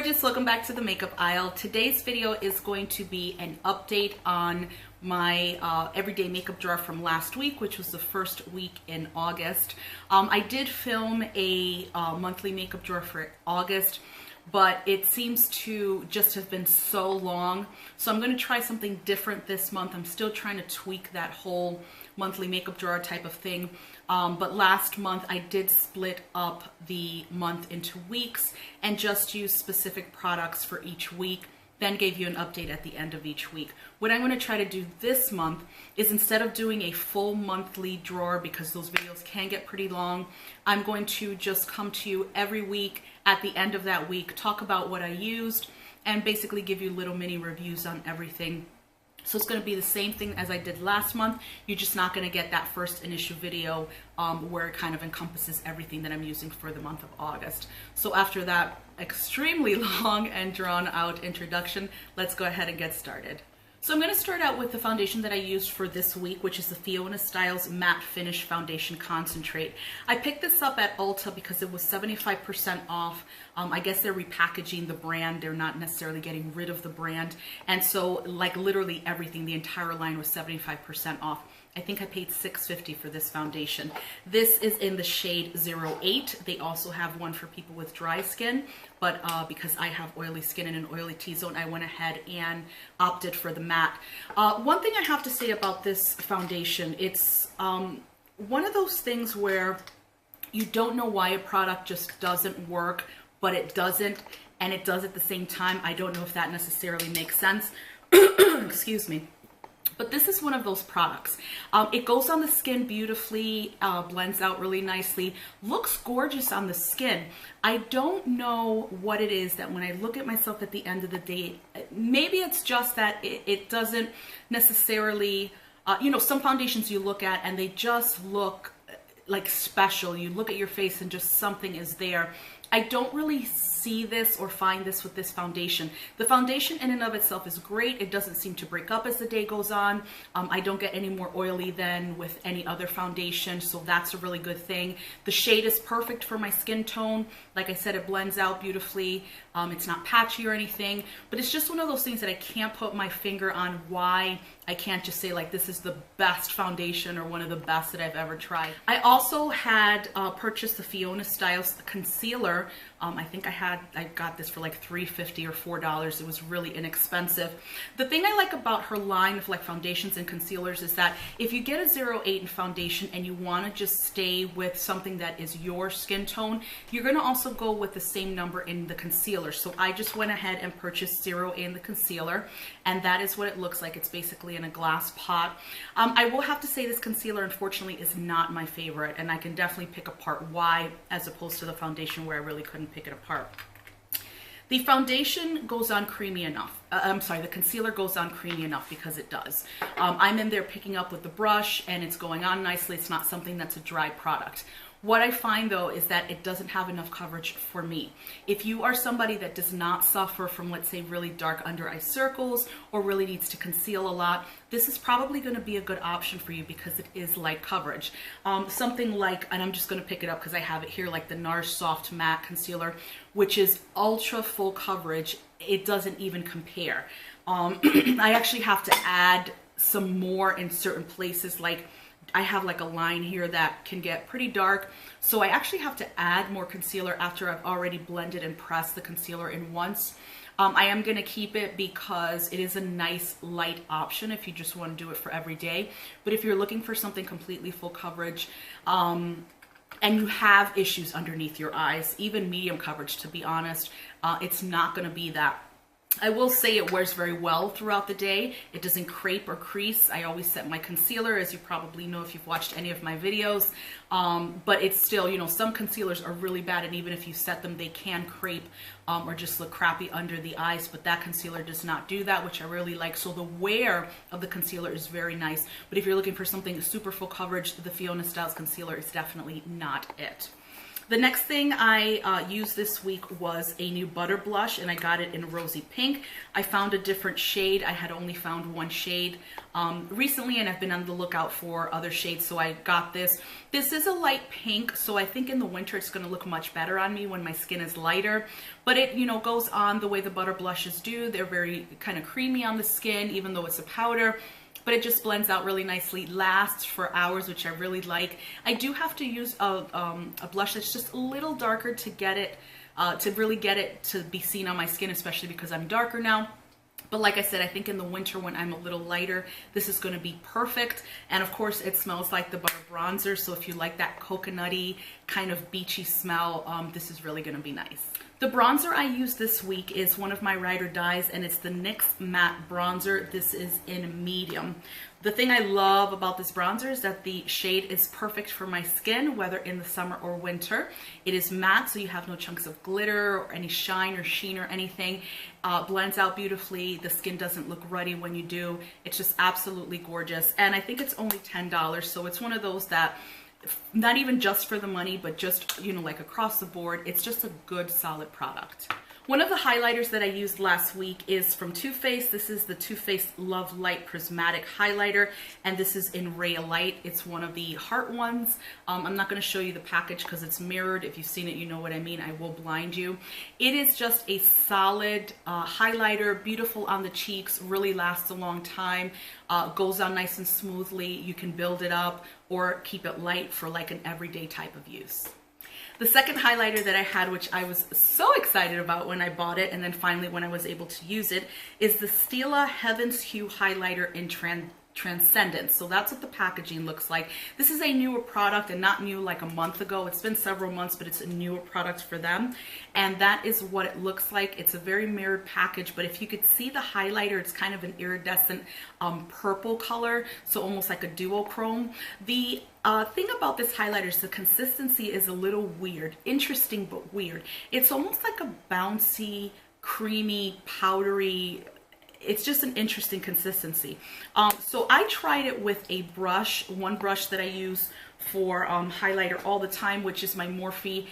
gorgeous, welcome back to the makeup aisle. Today's video is going to be an update on my everyday makeup drawer from last week, which was the first week in August. I did film a monthly makeup drawer for August, but it seems to just have been so long. So I'm going to try something different this month. I'm still trying to tweak that whole monthly makeup drawer type of thing. But last month I did split up the month into weeks and just use specific products for each week, then gave you an update at the end of each week. What I'm going to try to do this month is, instead of doing a full monthly drawer, because those videos can get pretty long, I'm going to just come to you every week at the end of that week, talk about what I used, and basically give you little mini reviews on everything. So it's going to be the same thing as I did last month. You're just not going to get that first initial video where it kind of encompasses everything that I'm using for the month of August. So after that extremely long and drawn out introduction, let's go ahead and get started. So I'm going to start out with the foundation that I used for this week, which is the Fiona Stiles Matte Finish Foundation Concentrate. I picked this up at Ulta because it was 75% off. I guess they're repackaging the brand. They're not necessarily getting rid of the brand. And so like literally everything, the entire line was 75% off. I think I paid $6.50 for this foundation. This is in the shade 08. They also have one for people with dry skin, but because I have oily skin and an oily T-zone, I went ahead and opted for the matte. One thing I have to say about this foundation, it's one of those things where you don't know why a product just doesn't work, but it doesn't, and it does at the same time. I don't know if that necessarily makes sense. Excuse me. But this is one of those products. It goes on the skin beautifully, blends out really nicely, looks gorgeous on the skin. I don't know what it is that when I look at myself at the end of the day, maybe it's just that it doesn't necessarily, you know, some foundations you look at and they just look like special. You look at your face and just something is there. I don't really see this or find this with this foundation. The foundation in and of itself is great. It doesn't seem to break up as the day goes on. I don't get any more oily than with any other foundation, so that's a really good thing. The shade is perfect for my skin tone. Like I said, it blends out beautifully. It's not patchy or anything, but it's just one of those things that I can't put my finger on why I can't just say like this is the best foundation or one of the best that I've ever tried. I also had purchased the Fiona Stiles concealer. I think I got this for like $3.50 or $4. It was really inexpensive. The thing I like about her line of like foundations and concealers is that if you get a 08 in foundation and you want to just stay with something that is your skin tone, you're going to also go with the same number in the concealer. So I just went ahead and purchased 08 in the concealer, and that is what it looks like. It's basically in a glass pot. I will have to say this concealer unfortunately is not my favorite, and I can definitely pick apart why, as opposed to the foundation where I really couldn't pick it apart. The foundation goes on creamy enough. I'm sorry, the concealer goes on creamy enough because it does. I'm in there picking up with the brush and it's going on nicely. It's not something that's a dry product. What I find though is that it doesn't have enough coverage for me. If you are somebody that does not suffer from, let's say, really dark under eye circles or really needs to conceal a lot, this is probably going to be a good option for you because it is light coverage. Something like, and I'm just going to pick it up because I have it here, like the NARS Soft Matte Concealer, which is ultra full coverage. It doesn't even compare. I actually have to add some more in certain places, like I have like a line here that can get pretty dark, so I actually have to add more concealer after I've already blended and pressed the concealer in once. I am going to keep it because it is a nice light option if you just want to do it for every day. But if you're looking for something completely full coverage, and you have issues underneath your eyes, even medium coverage, to be honest, it's not going to be that. I will say it wears very well throughout the day. It doesn't crepe or crease. I always set my concealer, as you probably know if you've watched any of my videos. But it's still, you know, some concealers are really bad, and even if you set them, they can crepe or just look crappy under the eyes. But that concealer does not do that, which I really like. So the wear of the concealer is very nice. But if you're looking for something super full coverage, the Fiona Stiles concealer is definitely not it. The next thing I used this week was a new butter blush, and I got it in rosy pink. I found a different shade. I had only found one shade recently, and I've been on the lookout for other shades, so I got this. This is a light pink, so I think in the winter it's going to look much better on me when my skin is lighter. But it, you know, goes on the way the butter blushes do. They're very kind of creamy on the skin, even though it's a powder. But it just blends out really nicely, lasts for hours, which I really like. I do have to use a blush that's just a little darker to get it, to really get it to be seen on my skin, especially because I'm darker now. But like I said, I think in the winter when I'm a little lighter, this is going to be perfect. And of course, it smells like the butter bronzer. So if you like that coconutty kind of beachy smell, this is really going to be nice. The bronzer I used this week is one of my ride or dies, and it's the NYX Matte Bronzer. This is in medium. The thing I love about this bronzer is that the shade is perfect for my skin, whether in the summer or winter. It is matte, so you have no chunks of glitter or any shine or sheen or anything. Blends out beautifully. The skin doesn't look ruddy when you do. It's just absolutely gorgeous. And I think it's only $10, so it's one of those that not even just for the money, but just, you know, like across the board, it's just a good, solid product. One of the highlighters that I used last week is from Too Faced. This is the Too Faced Love Light Prismatic Highlighter, and this is in Ray Light. It's one of the heart ones. I'm not going to show you the package because it's mirrored. If you've seen it, you know what I mean. I will blind you. It is just a solid highlighter, beautiful on the cheeks, really lasts a long time, goes on nice and smoothly. You can build it up or keep it light for like an everyday type of use. The second highlighter that I had, which I was so excited about when I bought it, and then finally when I was able to use it, is the Stila Heaven's Hue Highlighter in Transcendence. So that's what the packaging looks like. This is a newer product, and not new like a month ago. It's been several months, but it's a newer product for them. And that is what it looks like. It's a very mirrored package, but if you could see the highlighter, it's kind of an iridescent purple color, so almost like a duochrome. The thing about this highlighter is the consistency is a little weird, interesting but weird. It's almost like a bouncy, creamy, powdery. It's just an interesting consistency. So I tried it with a brush, one brush that I use for highlighter all the time, which is my Morphe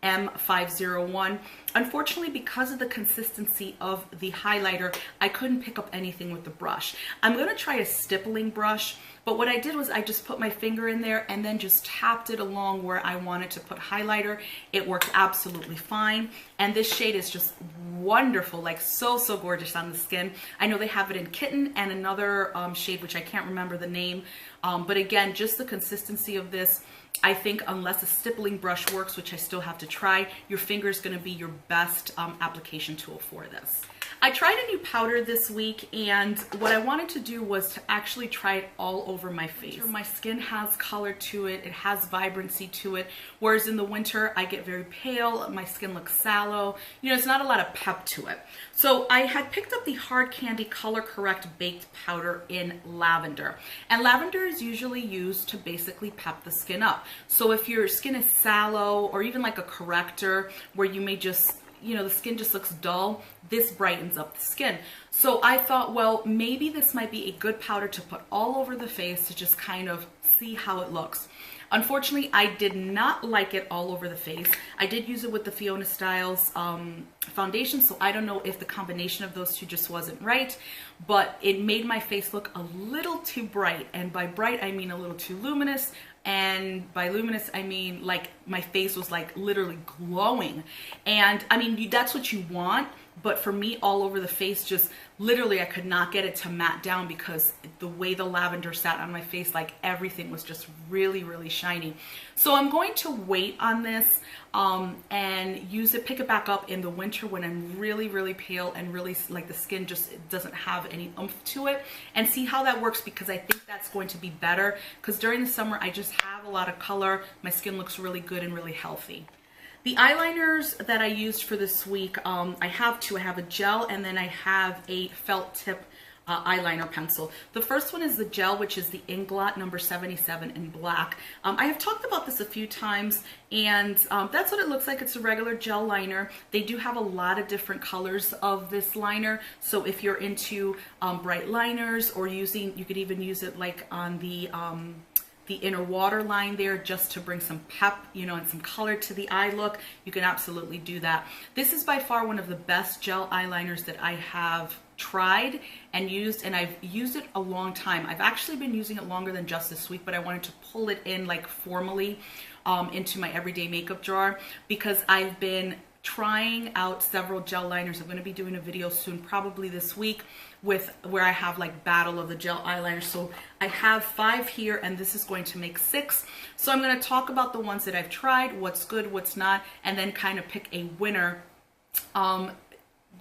M501. Unfortunately, because of the consistency of the highlighter, I couldn't pick up anything with the brush. I'm going to try a stippling brush, but what I did was I just put my finger in there and then just tapped it along where I wanted to put highlighter. It worked absolutely fine, and this shade is just wonderful, like so gorgeous on the skin. I know they have it in Kitten and another shade which I can't remember the name, but again, just the consistency of this, I think unless a stippling brush works, which I still have to try, your finger is going to be your best application tool for this. I tried a new powder this week, and what I wanted to do was to actually try it all over my face. My skin has color to it, it has vibrancy to it, whereas in the winter I get very pale, my skin looks sallow, you know, it's not a lot of pep to it. So I had picked up the Hard Candy Color Correct Baked Powder in Lavender, and lavender is usually used to basically pep the skin up. So if your skin is sallow, or even like a corrector where you may just, you know, the skin just looks dull, this brightens up the skin. So I thought, well, maybe this might be a good powder to put all over the face to just kind of see how it looks. Unfortunately, I did not like it all over the face. I did use it with the Fiona Stiles foundation, so I don't know if the combination of those two just wasn't right, but it made my face look a little too bright, and by bright I mean a little too luminous, and by luminous I mean like my face was like literally glowing. And I mean, that's what you want, but for me, all over the face, just literally I could not get it to matte down because the way the lavender sat on my face, like everything was just really shiny. So I'm going to wait on this and use it, pick it back up in the winter when I'm really pale and really like the skin just doesn't have any oomph to it, and see how that works, because I think that's going to be better, because during the summer I just have a lot of color, my skin looks really good and really healthy. The eyeliners that I used for this week, I have two. I have a gel, and then I have a felt tip eyeliner pencil. The first one is the gel, which is the Inglot number 77 in black. I have talked about this a few times, and that's what it looks like. It's a regular gel liner. They do have a lot of different colors of this liner, so if you're into bright liners, or you could even use it like on the the inner waterline there just to bring some pep, you know, and some color to the eye look, you can absolutely do that. This is by far one of the best gel eyeliners that I have tried and used, and I've used it a long time. I've actually been using it longer than just this week, but I wanted to pull it in like formally into my everyday makeup drawer because I've been trying out several gel liners. I'm going to be doing a video soon, probably this week, with where I have like battle of the gel eyeliners. So I have 5 here, and this is going to make 6. So I'm going to talk about the ones that I've tried, what's good, what's not, and then kind of pick a winner,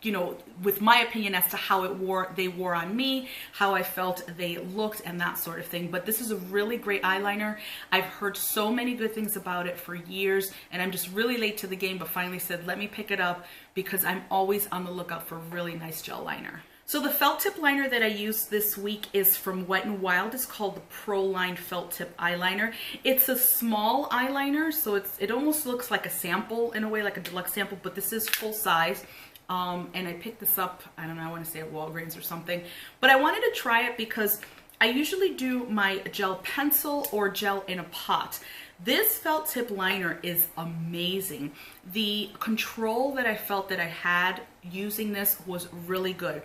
you know, with my opinion as to how they wore on me, how I felt they looked, and that sort of thing. But this is a really great eyeliner. I've heard so many good things about it for years, and I'm just really late to the game, but finally said, let me pick it up because I'm always on the lookout for a really nice gel liner. So the felt tip liner that I used this week is from Wet n Wild. It's called the Proline Felt Tip Eyeliner. It's a small eyeliner, so it almost looks like a sample in a way, like a deluxe sample, but this is full size. And I picked this up, I don't know, I want to say at Walgreens or something, but I wanted to try it because I usually do my gel pencil or gel in a pot. This felt tip liner is amazing. The control that I felt that I had using this was really good.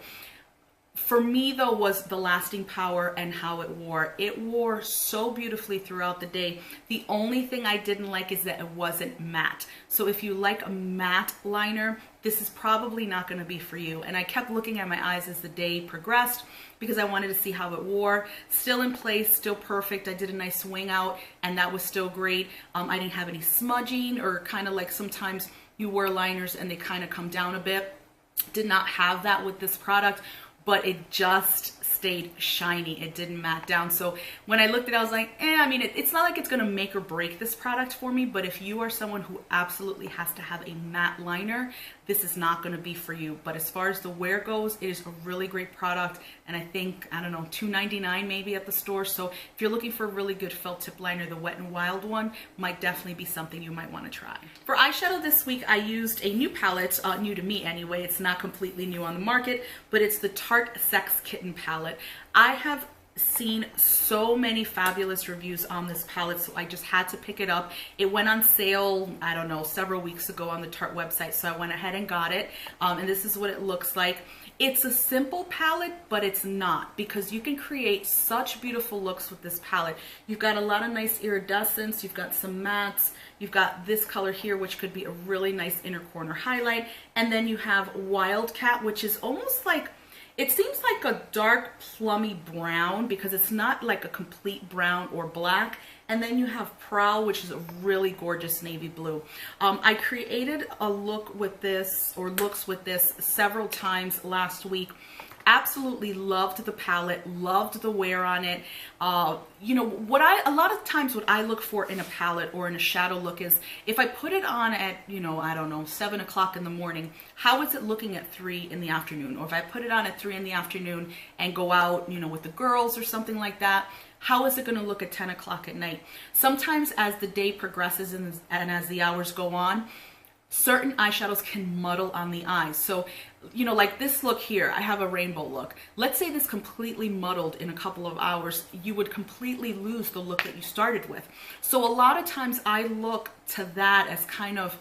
For me though was the lasting power and how it wore. It wore so beautifully throughout the day. The only thing I didn't like is that it wasn't matte. So if you like a matte liner, this is probably not going to be for you. And I kept looking at my eyes as the day progressed because I wanted to see how it wore. Still in place, still perfect. I did a nice wing out and that was still great. I didn't have any smudging, or kind of like sometimes you wear liners and they kind of come down a bit. Did not have that with this product, but it just stayed shiny. It didn't matte down. So when I looked at it, I was like, I mean, it's not like it's going to make or break this product for me, but if you are someone who absolutely has to have a matte liner, this is not going to be for you. But as far as the wear goes, it is a really great product, and I think, I don't know, $2.99 maybe at the store. So if you're looking for a really good felt tip liner, the Wet n Wild one might definitely be something you might want to try. For eyeshadow this week, I used a new palette, new to me anyway. It's not completely new on the market, but it's the Tarte Sex Kitten palette. I have seen so many fabulous reviews on this palette, so I just had to pick it up. It went on sale, I don't know, several weeks ago on the Tarte website, so I went ahead and got it. And this is what it looks like. It's a simple palette, but it's not, because you can create such beautiful looks with this palette. You've got a lot of nice iridescence, you've got some mattes, you've got this color here, which could be a really nice inner corner highlight, and then you have Wildcat, which is almost like, it seems like a dark plummy brown because it's not like a complete brown or black. And then you have Prowl, which is a really gorgeous navy blue. I created a look with this, or looks with this, several times last week. Absolutely loved the palette, loved the wear on it. You know, a lot of times what I look for in a palette or in a shadow look is if I put it on at, you know, I don't know, 7 o'clock in the morning, how is it looking at 3 in the afternoon? Or if I put it on at 3 in the afternoon and go out, you know, with the girls or something like that, how is it going to look at 10 o'clock at night? Sometimes as the day progresses and as the hours go on, certain eyeshadows can muddle on the eyes. So, you know, like this look here, I have a rainbow look. Let's say this completely muddled in a couple of hours, you would completely lose the look that you started with. So a lot of times I look to that as kind of,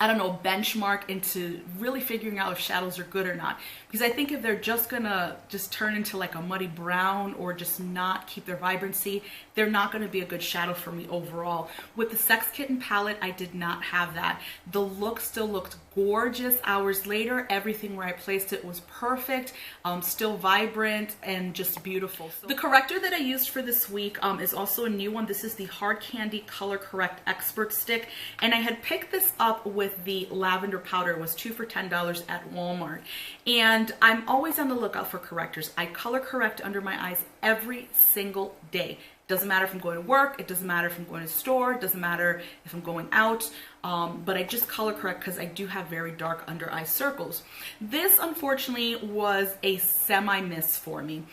I don't know, benchmark into really figuring out if shadows are good or not. Because I think if they're just gonna turn into like a muddy brown or just not keep their vibrancy, they're not gonna be a good shadow for me overall. With the Sex Kitten palette, I did not have that. The look still looked gorgeous hours later. Everything where I placed it was perfect, still vibrant and just beautiful. So the corrector that I used for this week is also a new one. This is the Hard Candy Color Correct Expert Stick, and I had picked this up with the lavender powder. It was 2 for $10 at Walmart, and I'm always on the lookout for correctors. I color correct under my eyes every single day. Doesn't matter if I'm going to work, it doesn't matter if I'm going to the store, it doesn't matter if I'm going out, but I just color correct because I do have very dark under eye circles. This unfortunately was a semi-miss for me.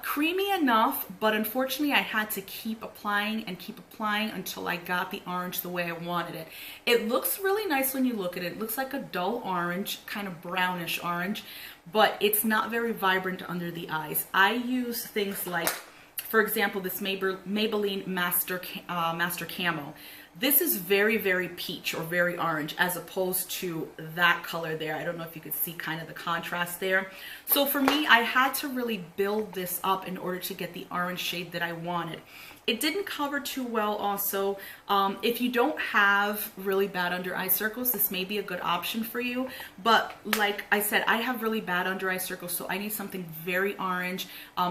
Creamy enough, but unfortunately I had to keep applying until I got the orange the way I wanted it. It looks really nice when you look at it. It looks like a dull orange, kind of brownish orange, but it's not very vibrant under the eyes. I use things like For example, this Maybelline Master Camo. This is very, very peach or very orange as opposed to that color there. I don't know if you could see kind of the contrast there. So for me, I had to really build this up in order to get the orange shade that I wanted. It didn't cover too well also. If you don't have really bad under eye circles, this may be a good option for you. But like I said, I have really bad under eye circles, so I need something very orange.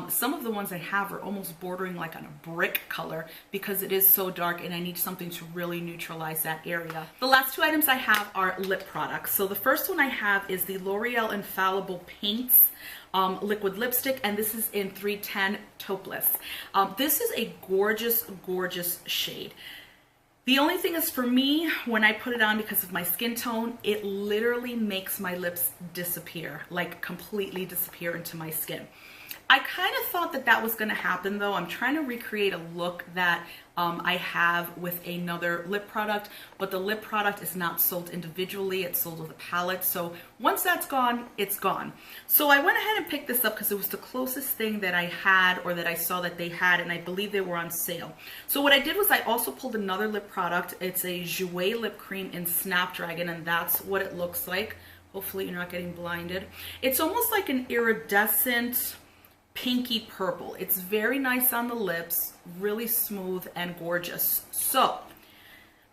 Some of the ones I have are almost bordering like on a brick color because it is so dark, and I need something to really neutralize that area. The last two items I have are lip products. So the first one I have is the L'Oreal Infallible Paints liquid lipstick, and this is in 310 Taupeless. This is a gorgeous, gorgeous shade. The only thing is, for me, when I put it on, because of my skin tone, it literally makes my lips disappear, like completely disappear into my skin. I kind of thought that that was going to happen though. I'm trying to recreate a look that I have with another lip product, but the lip product is not sold individually, it's sold with a palette. So once that's gone, it's gone. So I went ahead and picked this up because it was the closest thing that I had, or that I saw that they had, and I believe they were on sale. So what I did was I also pulled another lip product. It's a Jouer lip cream in Snapdragon, and that's what it looks like. Hopefully you're not getting blinded. It's almost like an iridescent pinky purple. It's very nice on the lips, really smooth and gorgeous. So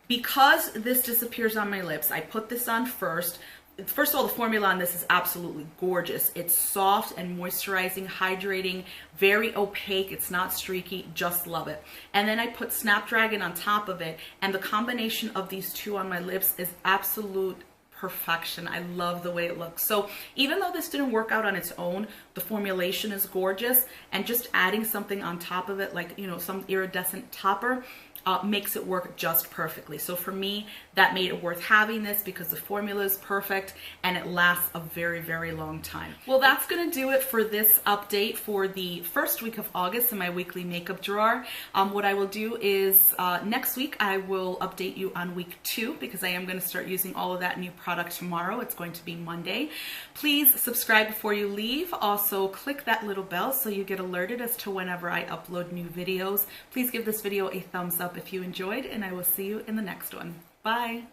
because this disappears on my lips, I put this on first. First of all, the formula on this is absolutely gorgeous. It's soft and moisturizing, hydrating, very opaque. It's not streaky, just love it. And then I put Snapdragon on top of it, and the combination of these two on my lips is absolute perfection. I love the way it looks. So even though this didn't work out on its own, the formulation is gorgeous, and just adding something on top of it, like, you know, some iridescent topper, makes it work just perfectly. So for me, that made it worth having this because the formula is perfect and it lasts a very, very long time. Well, that's gonna do it for this update for the first week of August in my weekly makeup drawer. What I will do is next week I will update you on week 2, because I am gonna start using all of that new product tomorrow. It's going to be Monday. Please subscribe before you leave. Also click that little bell so you get alerted as to whenever I upload new videos. Please give this video a thumbs up if you enjoyed, and I will see you in the next one. Bye.